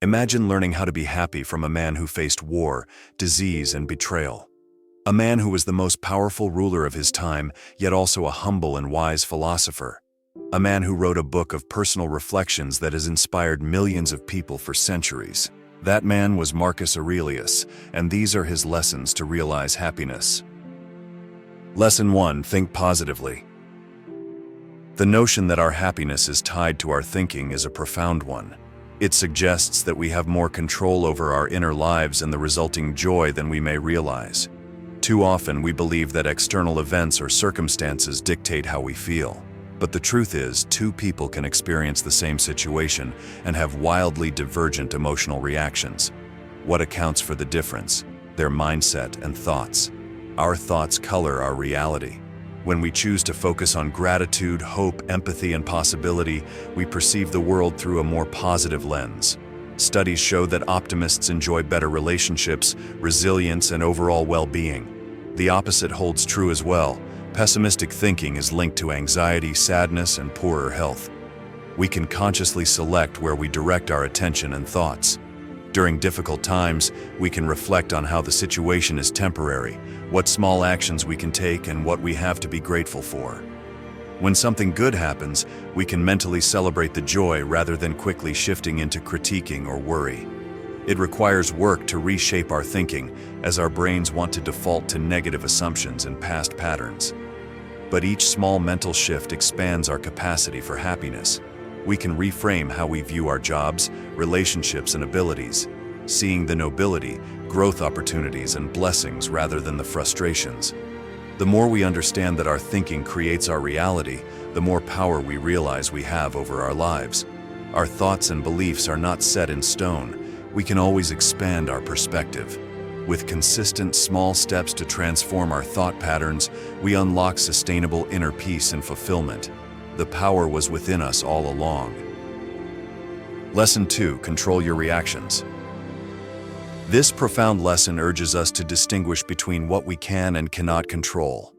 Imagine learning how to be happy from a man who faced war, disease, and betrayal. A man who was the most powerful ruler of his time, yet also a humble and wise philosopher. A man who wrote a book of personal reflections that has inspired millions of people for centuries. That man was Marcus Aurelius, and these are his lessons to realize happiness. Lesson 1. Think positively. The notion that our happiness is tied to our thinking is a profound one. It suggests that we have more control over our inner lives and the resulting joy than we may realize. Too often we believe that external events or circumstances dictate how we feel. But the truth is, two people can experience the same situation and have wildly divergent emotional reactions. What accounts for the difference? Their mindset and thoughts. Our thoughts color our reality. When we choose to focus on gratitude, hope, empathy, and possibility, we perceive the world through a more positive lens. Studies show that optimists enjoy better relationships, resilience, and overall well-being. The opposite holds true as well. Pessimistic thinking is linked to anxiety, sadness, and poorer health. We can consciously select where we direct our attention and thoughts. During difficult times, we can reflect on how the situation is temporary, what small actions we can take, and what we have to be grateful for. When something good happens, we can mentally celebrate the joy rather than quickly shifting into critiquing or worry. It requires work to reshape our thinking, as our brains want to default to negative assumptions and past patterns. But each small mental shift expands our capacity for happiness. We can reframe how we view our jobs, relationships, and abilities, seeing the nobility, growth opportunities, and blessings rather than the frustrations. The more we understand that our thinking creates our reality, the more power we realize we have over our lives. Our thoughts and beliefs are not set in stone. We can always expand our perspective. With consistent small steps to transform our thought patterns, we unlock sustainable inner peace and fulfillment. The power was within us all along. Lesson 2. Control your reactions. This profound lesson urges us to distinguish between what we can and cannot control.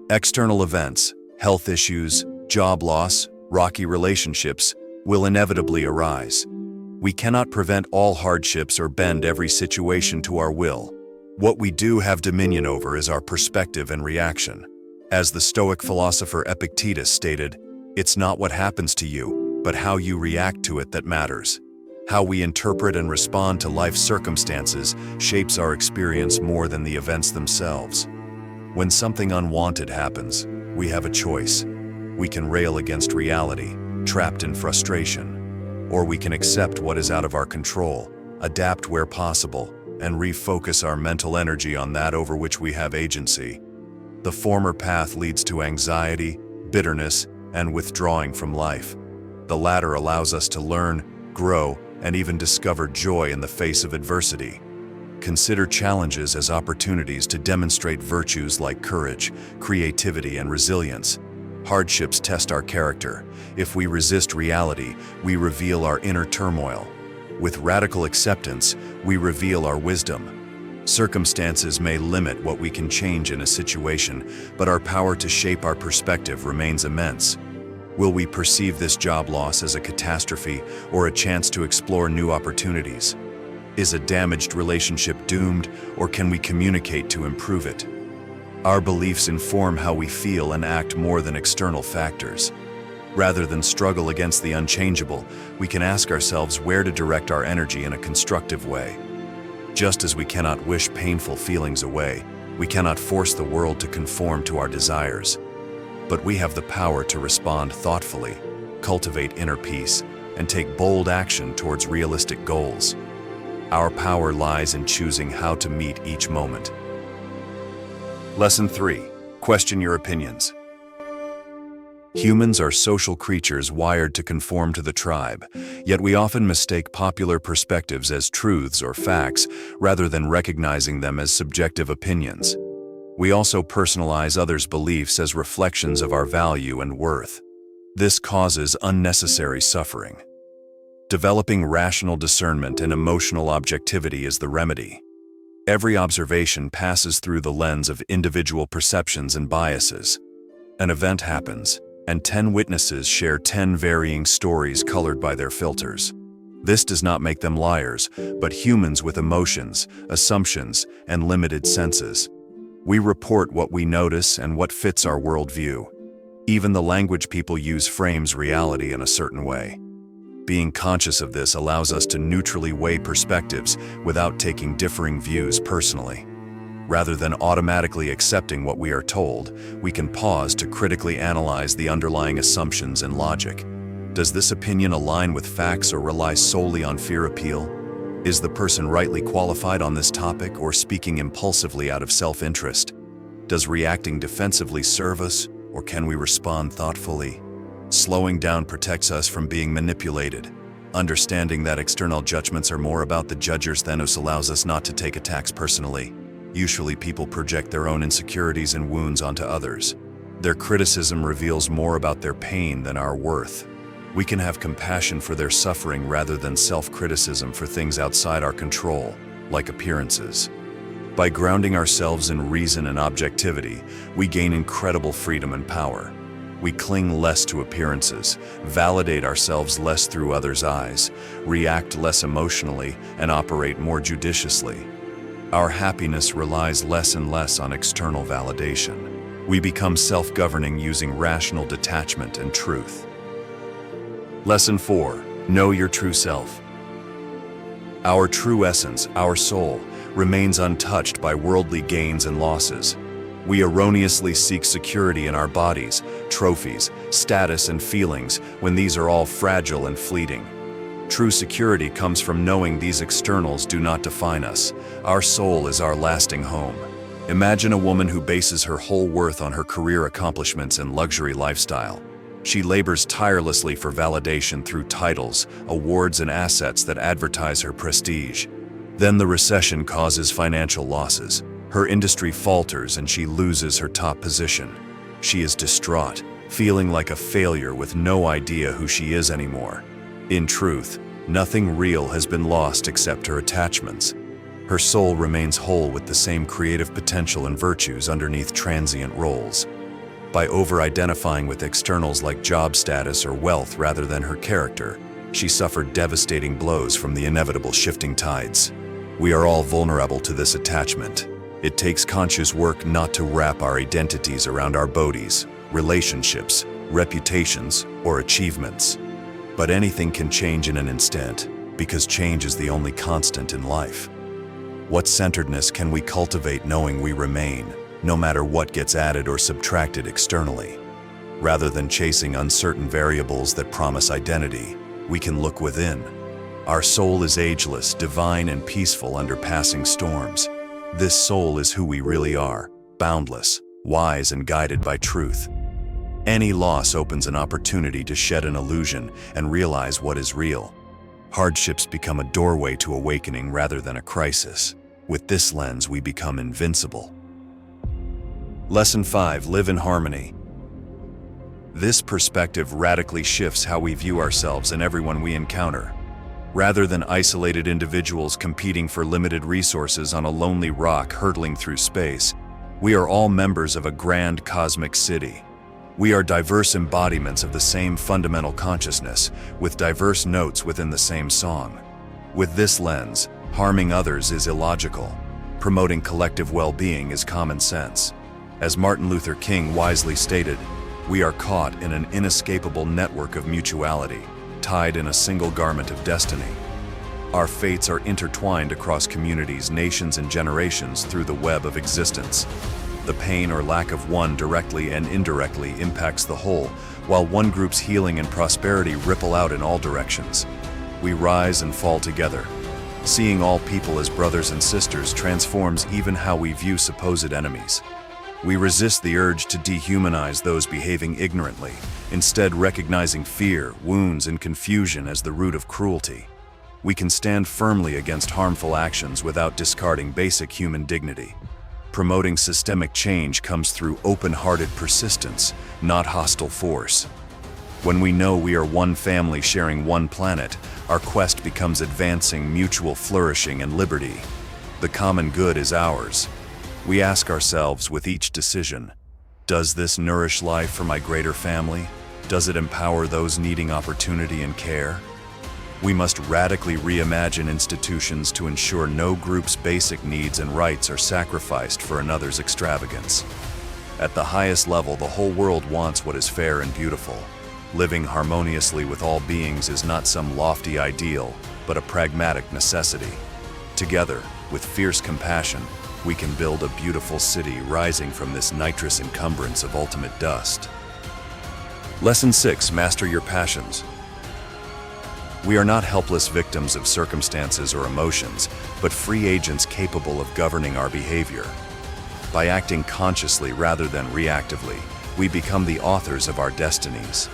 External events, health issues, job loss, rocky relationships will inevitably arise. We cannot prevent all hardships or bend every situation to our will. What we do have dominion over is our perspective and reaction. As the Stoic philosopher Epictetus stated, "It's not what happens to you, but how you react to it that matters." How we interpret and respond to life's circumstances shapes our experience more than the events themselves. When something unwanted happens, we have a choice. We can rail against reality, trapped in frustration, or we can accept what is out of our control, adapt where possible, and refocus our mental energy on that over which we have agency. The former path leads to anxiety, bitterness, and withdrawing from life. The latter allows us to learn, grow, and even discover joy in the face of adversity. Consider challenges as opportunities to demonstrate virtues like courage, creativity, and resilience. Hardships test our character. If we resist reality, we reveal our inner turmoil. With radical acceptance, we reveal our wisdom. Circumstances may limit what we can change in a situation, but our power to shape our perspective remains immense. Will we perceive this job loss as a catastrophe or a chance to explore new opportunities? Is a damaged relationship doomed, or can we communicate to improve it? Our beliefs inform how we feel and act more than external factors. Rather than struggle against the unchangeable, we can ask ourselves where to direct our energy in a constructive way. Just as we cannot wish painful feelings away, we cannot force the world to conform to our desires. But we have the power to respond thoughtfully, cultivate inner peace, and take bold action towards realistic goals. Our power lies in choosing how to meet each moment. Lesson 3. Question your opinions. Humans are social creatures wired to conform to the tribe, yet we often mistake popular perspectives as truths or facts rather than recognizing them as subjective opinions. We also personalize others' beliefs as reflections of our value and worth. This causes unnecessary suffering. Developing rational discernment and emotional objectivity is the remedy. Every observation passes through the lens of individual perceptions and biases. An event happens, and 10 witnesses share 10 varying stories colored by their filters. This does not make them liars, but humans with emotions, assumptions, and limited senses. We report what we notice and what fits our worldview. Even the language people use frames reality in a certain way. Being conscious of this allows us to neutrally weigh perspectives without taking differing views personally. Rather than automatically accepting what we are told, we can pause to critically analyze the underlying assumptions and logic. Does this opinion align with facts or rely solely on fear appeal? Is the person rightly qualified on this topic or speaking impulsively out of self-interest? Does reacting defensively serve us, or can we respond thoughtfully? Slowing down protects us from being manipulated. Understanding that external judgments are more about the judgers than us allows us not to take attacks personally. Usually people project their own insecurities and wounds onto others. Their criticism reveals more about their pain than our worth. We can have compassion for their suffering rather than self-criticism for things outside our control, like appearances. By grounding ourselves in reason and objectivity, we gain incredible freedom and power. We cling less to appearances, validate ourselves less through others' eyes, react less emotionally, and operate more judiciously. Our happiness relies less and less on external validation. We become self-governing using rational detachment and truth. Lesson 4. Know your true self. Our true essence, our soul, remains untouched by worldly gains and losses. We erroneously seek security in our bodies, trophies, status, and feelings when these are all fragile and fleeting. True security comes from knowing these externals do not define us. Our soul is our lasting home. Imagine a woman who bases her whole worth on her career accomplishments and luxury lifestyle. She labors tirelessly for validation through titles, awards, and assets that advertise her prestige. Then the recession causes financial losses. Her industry falters and she loses her top position. She is distraught, feeling like a failure with no idea who she is anymore. In truth, nothing real has been lost except her attachments. Her soul remains whole with the same creative potential and virtues underneath transient roles. By over-identifying with externals like job status or wealth rather than her character, she suffered devastating blows from the inevitable shifting tides. We are all vulnerable to this attachment. It takes conscious work not to wrap our identities around our bodies, relationships, reputations, or achievements. But anything can change in an instant, because change is the only constant in life. What centeredness can we cultivate knowing we remain, no matter what gets added or subtracted externally? Rather than chasing uncertain variables that promise identity, we can look within. Our soul is ageless, divine, and peaceful under passing storms. This soul is who we really are, boundless, wise, and guided by truth. Any loss opens an opportunity to shed an illusion and realize what is real. Hardships become a doorway to awakening rather than a crisis. With this lens, we become invincible. Lesson 5. Live in harmony. This perspective radically shifts how we view ourselves and everyone we encounter. Rather than isolated individuals competing for limited resources on a lonely rock hurtling through space, we are all members of a grand cosmic city. We are diverse embodiments of the same fundamental consciousness, with diverse notes within the same song. With this lens, harming others is illogical. Promoting collective well-being is common sense. As Martin Luther King wisely stated, we are caught in an inescapable network of mutuality, tied in a single garment of destiny. Our fates are intertwined across communities, nations, and generations through the web of existence. The pain or lack of one directly and indirectly impacts the whole, while one group's healing and prosperity ripple out in all directions. We rise and fall together. Seeing all people as brothers and sisters transforms even how we view supposed enemies. We resist the urge to dehumanize those behaving ignorantly, instead recognizing fear, wounds, and confusion as the root of cruelty. We can stand firmly against harmful actions without discarding basic human dignity. Promoting systemic change comes through open-hearted persistence, not hostile force. When we know we are one family sharing one planet, our quest becomes advancing mutual flourishing and liberty. The common good is ours. We ask ourselves with each decision, does this nourish life for my greater family? Does it empower those needing opportunity and care? We must radically reimagine institutions to ensure no group's basic needs and rights are sacrificed for another's extravagance. At the highest level, the whole world wants what is fair and beautiful. Living harmoniously with all beings is not some lofty ideal, but a pragmatic necessity. Together, with fierce compassion, we can build a beautiful city rising from this nitrous encumbrance of ultimate dust. Lesson 6. Master your passions. We are not helpless victims of circumstances or emotions, but free agents capable of governing our behavior. By acting consciously rather than reactively, we become the authors of our destinies.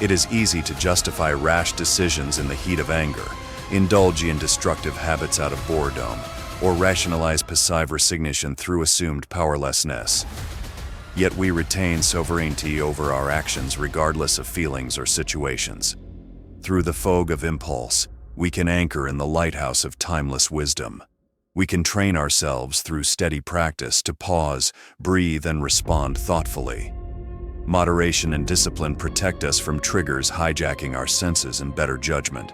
It is easy to justify rash decisions in the heat of anger, indulge in destructive habits out of boredom, or rationalize passive resignation through assumed powerlessness. Yet we retain sovereignty over our actions regardless of feelings or situations. Through the fog of impulse, we can anchor in the lighthouse of timeless wisdom. We can train ourselves through steady practice to pause, breathe, and respond thoughtfully. Moderation and discipline protect us from triggers hijacking our senses and better judgment.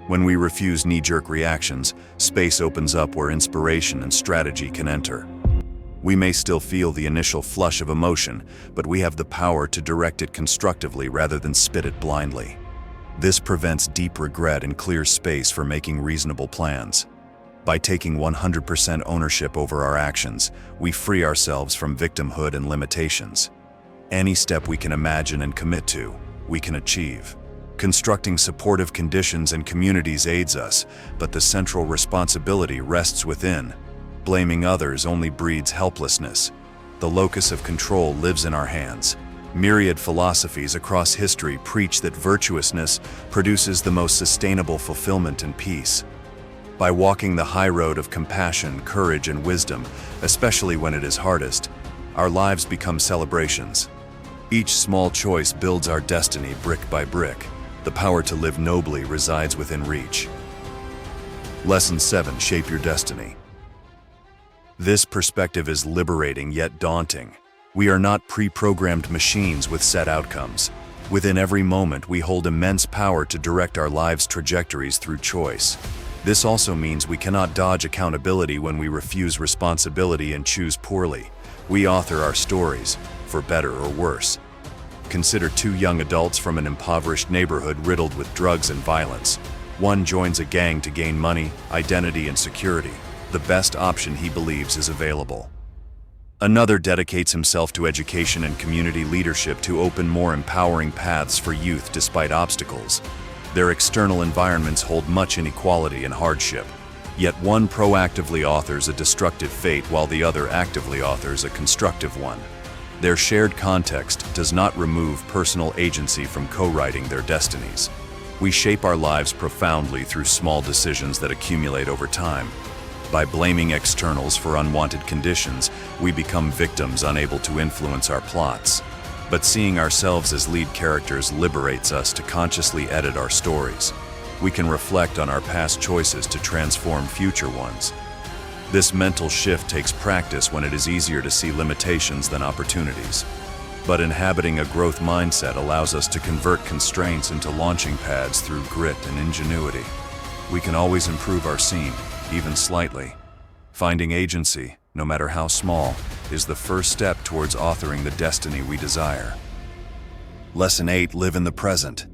When we refuse knee-jerk reactions, space opens up where inspiration and strategy can enter. We may still feel the initial flush of emotion, but we have the power to direct it constructively rather than spit it blindly. This prevents deep regret and clears space for making reasonable plans. By taking 100% ownership over our actions, we free ourselves from victimhood and limitations. Any step we can imagine and commit to, we can achieve. Constructing supportive conditions and communities aids us, but the central responsibility rests within. Blaming others only breeds helplessness. The locus of control lives in our hands. Myriad philosophies across history preach that virtuousness produces the most sustainable fulfillment and peace. By walking the high road of compassion, courage, and wisdom, especially when it is hardest, our lives become celebrations. Each small choice builds our destiny brick by brick. The power to live nobly resides within reach. Lesson 7. Shape your destiny. This perspective is liberating yet daunting. We are not pre-programmed machines with set outcomes. Within every moment, we hold immense power to direct our lives' trajectories through choice. This also means we cannot dodge accountability when we refuse responsibility and choose poorly. We author our stories, for better or worse. Consider two young adults from an impoverished neighborhood riddled with drugs and violence. One joins a gang to gain money, identity, and security, the best option he believes is available. Another dedicates himself to education and community leadership to open more empowering paths for youth despite obstacles. Their external environments hold much inequality and hardship, yet one proactively authors a destructive fate while the other actively authors a constructive one. Their shared context does not remove personal agency from co-writing their destinies. We shape our lives profoundly through small decisions that accumulate over time. By blaming externals for unwanted conditions, we become victims unable to influence our plots. But seeing ourselves as lead characters liberates us to consciously edit our stories. We can reflect on our past choices to transform future ones. This mental shift takes practice when it is easier to see limitations than opportunities. But inhabiting a growth mindset allows us to convert constraints into launching pads through grit and ingenuity. We can always improve our scene, even slightly. Finding agency, no matter how small, is the first step towards authoring the destiny we desire. Lesson 8. Live in the present.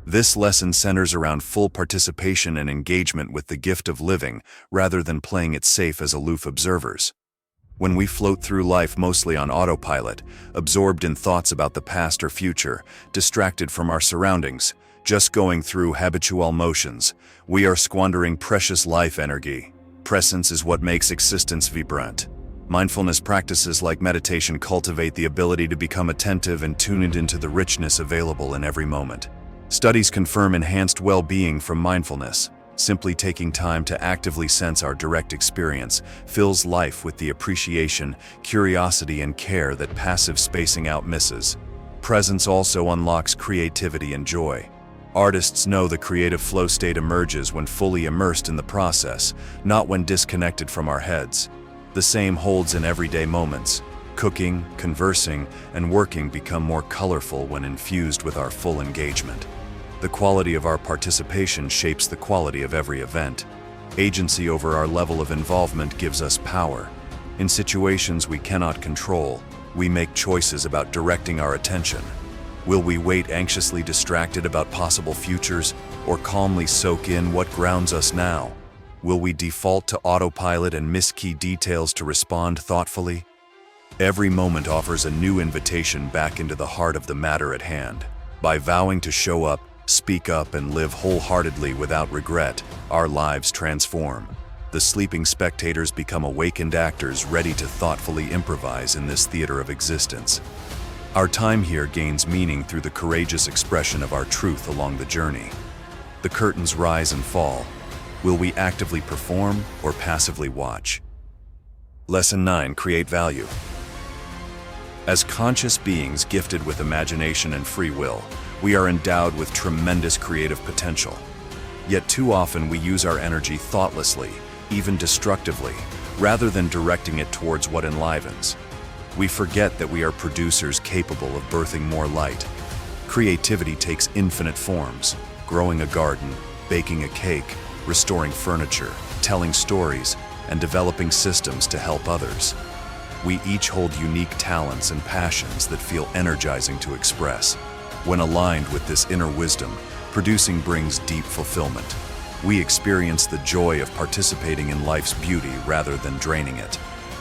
This lesson centers around full participation and engagement with the gift of living, rather than playing it safe as aloof observers. When we float through life mostly on autopilot, absorbed in thoughts about the past or future, distracted from our surroundings, just going through habitual motions, we are squandering precious life energy. Presence is what makes existence vibrant. Mindfulness practices like meditation cultivate the ability to become attentive and tuned into the richness available in every moment. Studies confirm enhanced well-being from mindfulness. Simply taking time to actively sense our direct experience fills life with the appreciation, curiosity, and care that passive spacing out misses. Presence also unlocks creativity and joy. Artists know the creative flow state emerges when fully immersed in the process, not when disconnected from our heads. The same holds in everyday moments. Cooking, conversing, and working become more colorful when infused with our full engagement. The quality of our participation shapes the quality of every event. Agency over our level of involvement gives us power. In situations we cannot control, we make choices about directing our attention. Will we wait anxiously distracted about possible futures, or calmly soak in what grounds us now? Will we default to autopilot and miss key details to respond thoughtfully? Every moment offers a new invitation back into the heart of the matter at hand. By vowing to show up, speak up, and live wholeheartedly without regret, our lives transform. The sleeping spectators become awakened actors ready to thoughtfully improvise in this theater of existence. Our time here gains meaning through the courageous expression of our truth along the journey. The curtains rise and fall. Will we actively perform or passively watch? Lesson 9: Create value. As conscious beings gifted with imagination and free will, we are endowed with tremendous creative potential. Yet too often we use our energy thoughtlessly, even destructively, rather than directing it towards what enlivens. We forget that we are producers capable of birthing more light. Creativity takes infinite forms: growing a garden, baking a cake, restoring furniture, telling stories, and developing systems to help others. We each hold unique talents and passions that feel energizing to express. When aligned with this inner wisdom, producing brings deep fulfillment. We experience the joy of participating in life's beauty rather than draining it.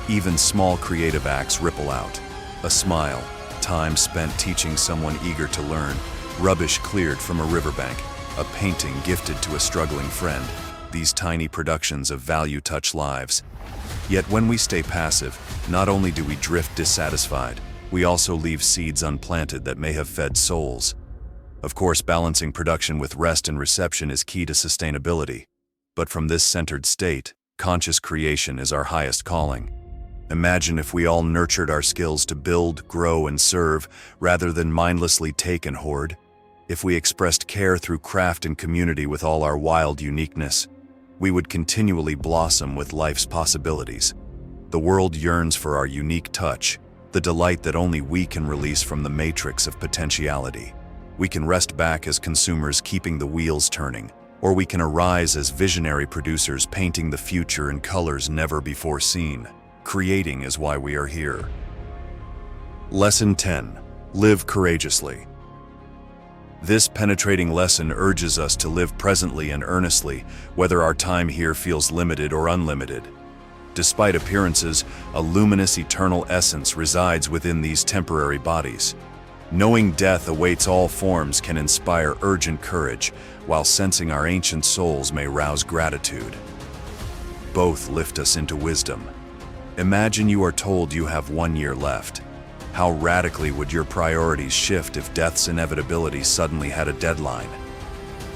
Even small creative acts ripple out. A smile, time spent teaching someone eager to learn, rubbish cleared from a riverbank, a painting gifted to a struggling friend. These tiny productions of value touch lives. Yet when we stay passive, not only do we drift dissatisfied, we also leave seeds unplanted that may have fed souls. Of course, balancing production with rest and reception is key to sustainability. But from this centered state, conscious creation is our highest calling. Imagine if we all nurtured our skills to build, grow, and serve, rather than mindlessly take and hoard. If we expressed care through craft and community with all our wild uniqueness, we would continually blossom with life's possibilities. The world yearns for our unique touch, the delight that only we can release from the matrix of potentiality. We can rest back as consumers keeping the wheels turning, or we can arise as visionary producers painting the future in colors never before seen. Creating is why we are here. Lesson 10: Live courageously. This penetrating lesson urges us to live presently and earnestly, whether our time here feels limited or unlimited. Despite appearances, a luminous eternal essence resides within these temporary bodies. Knowing death awaits all forms can inspire urgent courage, while sensing our ancient souls may rouse gratitude. Both lift us into wisdom. Imagine you are told you have 1 year left. How radically would your priorities shift if death's inevitability suddenly had a deadline?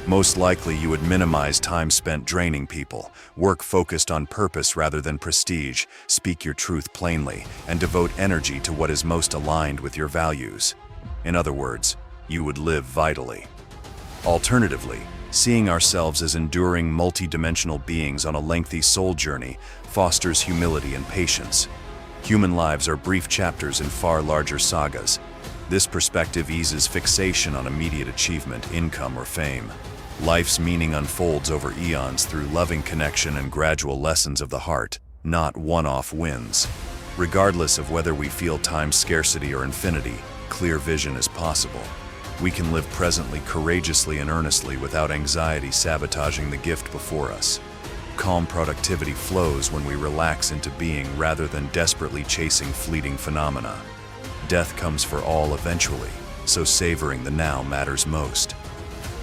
Most likely you would minimize time spent draining people, work focused on purpose rather than prestige, speak your truth plainly, and devote energy to what is most aligned with your values. In other words, you would live vitally. Alternatively, seeing ourselves as enduring multidimensional beings on a lengthy soul journey fosters humility and patience. Human lives are brief chapters in far larger sagas. This perspective eases fixation on immediate achievement, income, or fame. Life's meaning unfolds over eons through loving connection and gradual lessons of the heart, not one-off wins. Regardless of whether we feel time's scarcity or infinity, clear vision is possible. We can live presently courageously and earnestly without anxiety sabotaging the gift before us. Calm productivity flows when we relax into being rather than desperately chasing fleeting phenomena. Death comes for all eventually, so savoring the now matters most.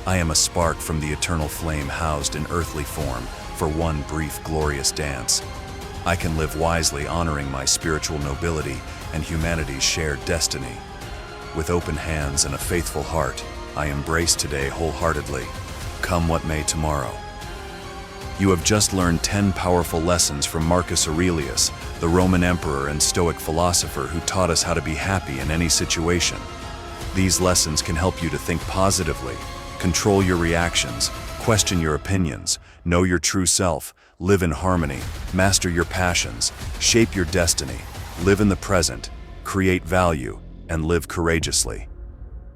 I am a spark from the eternal flame housed in earthly form for one brief glorious dance. I can live wisely honoring my spiritual nobility and humanity's shared destiny. With open hands and a faithful heart, I embrace today wholeheartedly, come what may tomorrow. You have just learned 10 powerful lessons from Marcus Aurelius, the Roman emperor and Stoic philosopher who taught us how to be happy in any situation. These lessons can help you to think positively, control your reactions, question your opinions, know your true self, live in harmony, master your passions, shape your destiny, live in the present, create value, and live courageously.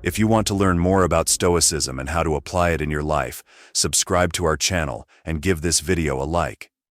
If you want to learn more about Stoicism and how to apply it in your life, subscribe to our channel and give this video a like.